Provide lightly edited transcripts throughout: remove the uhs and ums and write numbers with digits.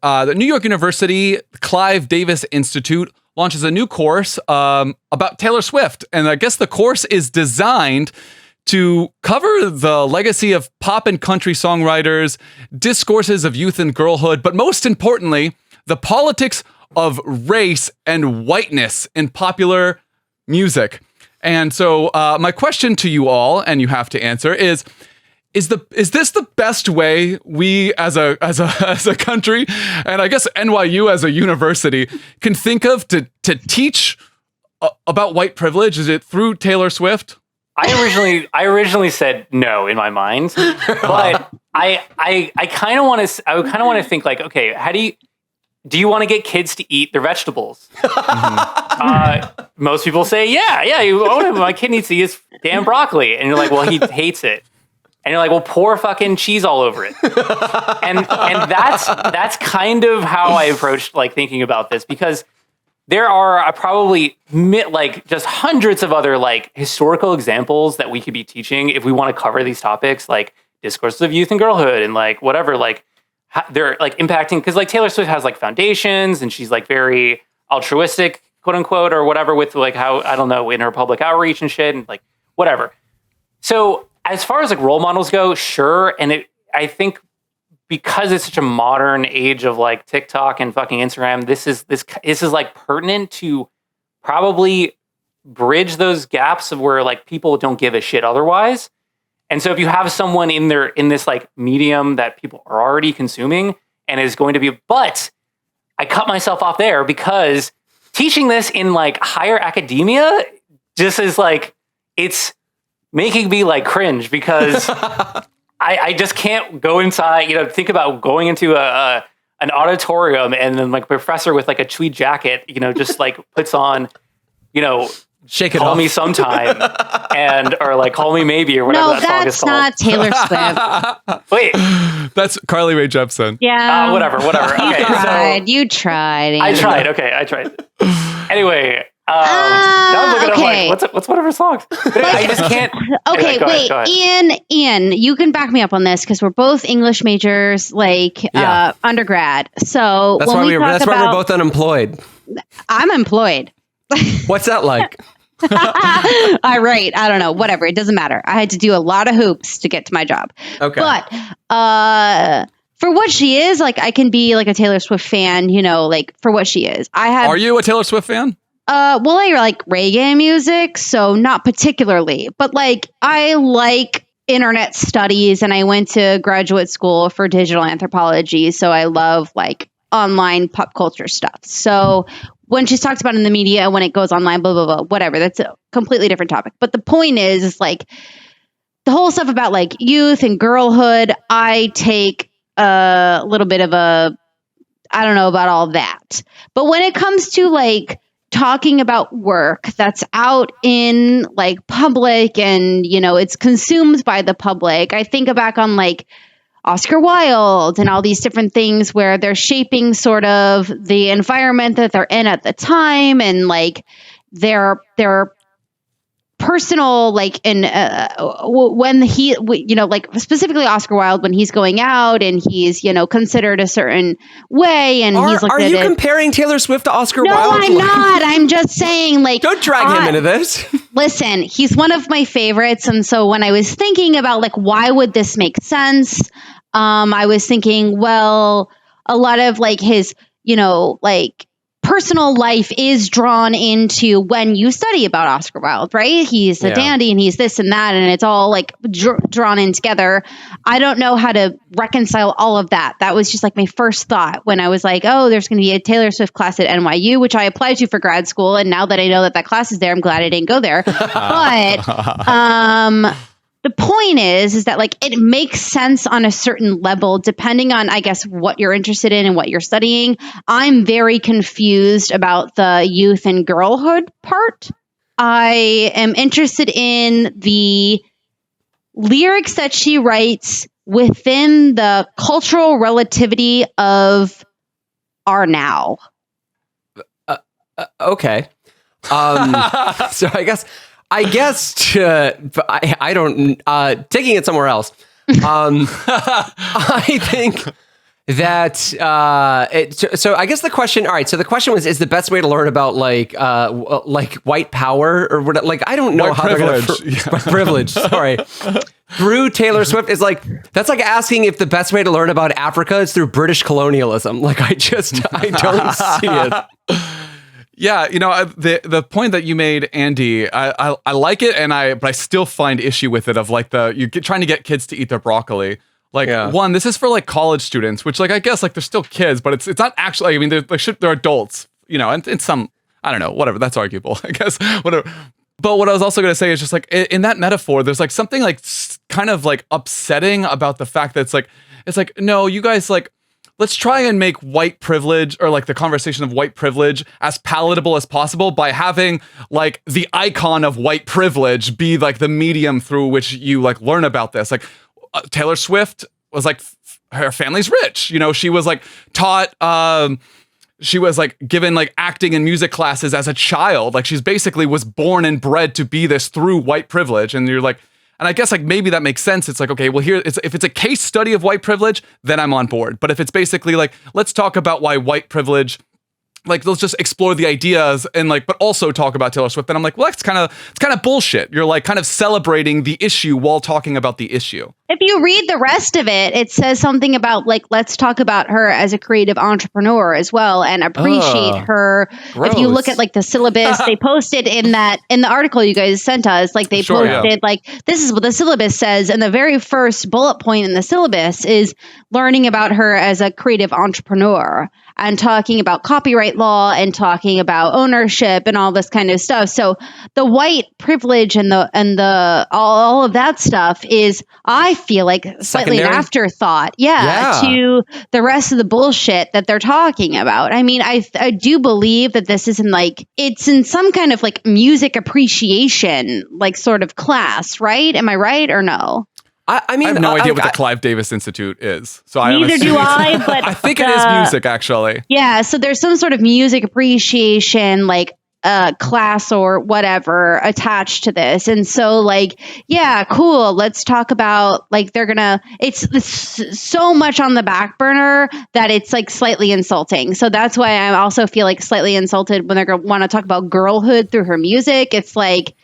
The New York University Clive Davis Institute launches a new course about Taylor Swift. And I guess the course is designed to cover the legacy of pop and country songwriters, discourses of youth and girlhood, but most importantly, the politics of race and whiteness in popular music. And so my question to you all, and you have to answer, is this the best way we as a country, and I guess NYU as a university, can think of to teach about white privilege? Is it through Taylor Swift? I originally said no in my mind, but I kind of want to think like, okay, how do you want to get kids to eat their vegetables? Most people say, my kid needs to eat his damn broccoli, and you're like, well, he hates it. And you're like, well, pour fucking cheese all over it. and that's kind of how I approached like thinking about this, because there are probably like just hundreds of other like historical examples that we could be teaching if we want to cover these topics, like discourses of youth and girlhood and like whatever, like they're like impacting, because like Taylor Swift has like foundations and she's like very altruistic, quote unquote, or whatever, with like how, I don't know, in her public outreach and shit and like whatever. So as far as like role models go, sure. And I think because it's such a modern age of like TikTok and fucking Instagram, this is like pertinent to probably bridge those gaps of where like people don't give a shit otherwise. And so if you have someone in this like medium that people are already consuming and is going to be, but I cut myself off there because teaching this in like higher academia just is like, it's making me like cringe, because I just can't go inside, think about going into an auditorium and then like a professor with like a tweed jacket, just like puts on, Shake It Call Off. Me Sometime or like Call Me Maybe or whatever that song is called. No, that's not Taylor Swift. Wait. That's Carly Rae Jepsen. Yeah. Whatever. Okay, You tried. I tried. Okay, I tried. Anyway. Now I'm looking okay. up like, what's one of her songs? I just can't. Okay, Anyway, wait, go ahead. Ian, you can back me up on this because we're both English majors, undergrad. So That's why we're both unemployed. I'm employed. What's that like? I don't know, whatever. It doesn't matter. I had to do a lot of hoops to get to my job. Okay. But for what she is, like, I can be like a Taylor Swift fan, like for what she is. Are you a Taylor Swift fan? Well, I like reggae music, so not particularly, but like I like internet studies, and I went to graduate school for digital anthropology, so I love like online pop culture stuff. So when she's talked about in the media, when it goes online, blah, blah, blah, whatever, that's a completely different topic. But the point is like the whole stuff about like youth and girlhood, I take a little bit of I don't know about all that. But when it comes to like talking about work that's out in like public and, it's consumed by the public, I think back on like Oscar Wilde and all these different things where they're shaping sort of the environment that they're in at the time, and like their personal, like, in when he, like specifically Oscar Wilde, when he's going out and he's, considered a certain way, and he's looked Are at you it. comparing Taylor Swift to Oscar No, Wilde? I'm not. I'm just saying, like, Don't drag him into this. Listen, he's one of my favorites, and so when I was thinking about like why would this make sense, I was thinking, well, a lot of like his, like personal life is drawn into when you study about Oscar Wilde, right? He's a dandy and he's this and that, and it's all like drawn in together. I don't know how to reconcile all of that. That was just like my first thought when I was like, oh, there's going to be a Taylor Swift class at NYU, which I applied to for grad school. And now that I know that class is there, I'm glad I didn't go there. But the point is that like it makes sense on a certain level, depending on, I guess, what you're interested in and what you're studying. I'm very confused about the youth and girlhood part. I am interested in the lyrics that she writes within the cultural relativity of our now. Okay. So I guess I don't taking it somewhere else. I think that so I guess the question, all right, so the question was, is the best way to learn about like white power or what, like I don't know White how privilege. white privilege, sorry, through Taylor Swift is like, that's like asking if the best way to learn about Africa is through British colonialism. Like I don't see it. Yeah, the point that you made, Andy, I like it, but I still find issue with it of like trying to get kids to eat their broccoli. Like one, this is for like college students, which like I guess like they're still kids, but it's not actually. I mean, they're adults, and some, I don't know, whatever. That's arguable, I guess. Whatever. But what I was also going to say is just like in that metaphor, there's like something like kind of like upsetting about the fact that it's like no, you guys like. Let's try and make white privilege or like the conversation of white privilege as palatable as possible by having like the icon of white privilege be like the medium through which you like learn about this. Like Taylor Swift was like, her family's rich. She was like taught, she was like given like acting and music classes as a child. Like she's basically was born and bred to be this through white privilege. And you're like, and I guess like maybe that makes sense. It's like, okay, well if it's a case study of white privilege, then I'm on board. But if it's basically like, let's talk about why white privilege, like let's just explore the ideas and like, but also talk about Taylor Swift. Then I'm like, well, it's kind of bullshit. You're like kind of celebrating the issue while talking about the issue. If you read the rest of it, it says something about like, let's talk about her as a creative entrepreneur as well and appreciate her. Gross. If you look at like the syllabus, they posted in the article you guys sent us, like they posted like, this is what the syllabus says. And the very first bullet point in the syllabus is learning about her as a creative entrepreneur and talking about copyright law and talking about ownership and all this kind of stuff. So the white privilege and the all of that stuff is, I feel like, slightly an afterthought, to the rest of the bullshit that they're talking about. I mean, I do believe that this isn't like, it's in some kind of like music appreciation, like sort of class, right? Am I right or no? I mean, I have no idea what the Clive Davis Institute is. So neither do I, but I think it is music, actually. Yeah, so there's some sort of music appreciation, like class or whatever attached to this. And so like, yeah, cool. Let's talk about like, it's so much on the back burner that it's like slightly insulting. So that's why I also feel like slightly insulted when they're going to want to talk about girlhood through her music. It's like,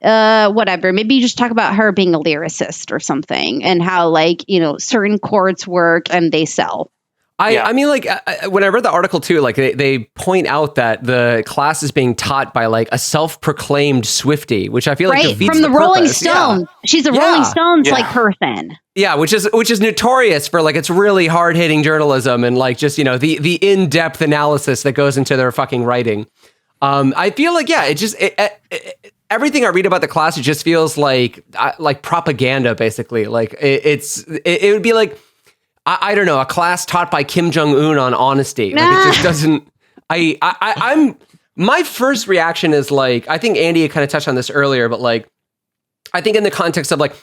whatever. Maybe you just talk about her being a lyricist or something and how like, certain chords work and they sell. I mean, like when I read the article too, like they point out that the class is being taught by like a self-proclaimed Swiftie, which I feel like defeats from the Rolling purpose. Stone. Yeah. She's a Rolling Stones like person. Yeah, which is notorious for like it's really hard-hitting journalism and like just the in-depth analysis that goes into their fucking writing. I feel like everything I read about the class, it just feels like propaganda, basically. Like it would be like, I don't know, a class taught by Kim Jong-un on honesty. Like it just doesn't. I'm my first reaction is like, I think Andy kind of touched on this earlier, but like, I think in the context of like,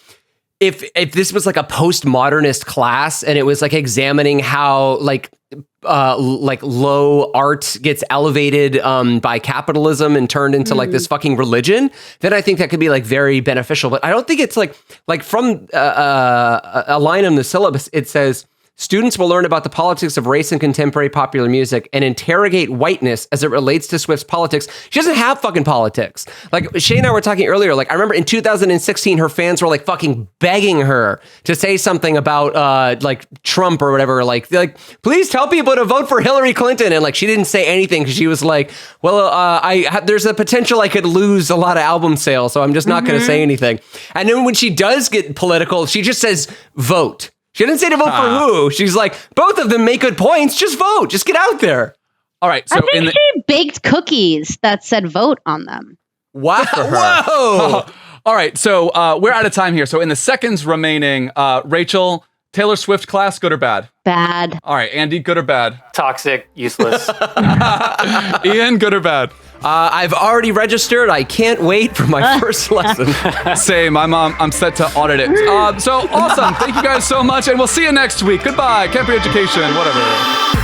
if this was like a postmodernist class and it was like examining how like low art gets elevated by capitalism and turned into like this fucking religion, then I think that could be like very beneficial. But I don't think it's like from a line in the syllabus, it says, students will learn about the politics of race and contemporary popular music and interrogate whiteness as it relates to Swift's politics. She doesn't have fucking politics. Like Shay and I were talking earlier, like I remember in 2016, her fans were like fucking begging her to say something about like Trump or whatever. Like please tell people to vote for Hillary Clinton. And like, she didn't say anything because she was like, well, there's a potential I could lose a lot of album sales. So I'm just not going to say anything. And then when she does get political, she just says, vote. She didn't say to vote for who. She's like, both of them make good points. Just vote. Just get out there. All right. So I think she baked cookies that said vote on them. Wow. Whoa. All right. So we're out of time here. So in the seconds remaining, Rachel, Taylor Swift class, good or bad? Bad. All right. Andy, good or bad? Toxic, useless. Ian, good or bad? I've already registered. I can't wait for my first lesson. Same. I'm set to audit it. So awesome. Thank you guys so much. And we'll see you next week. Goodbye. Camp Education, whatever.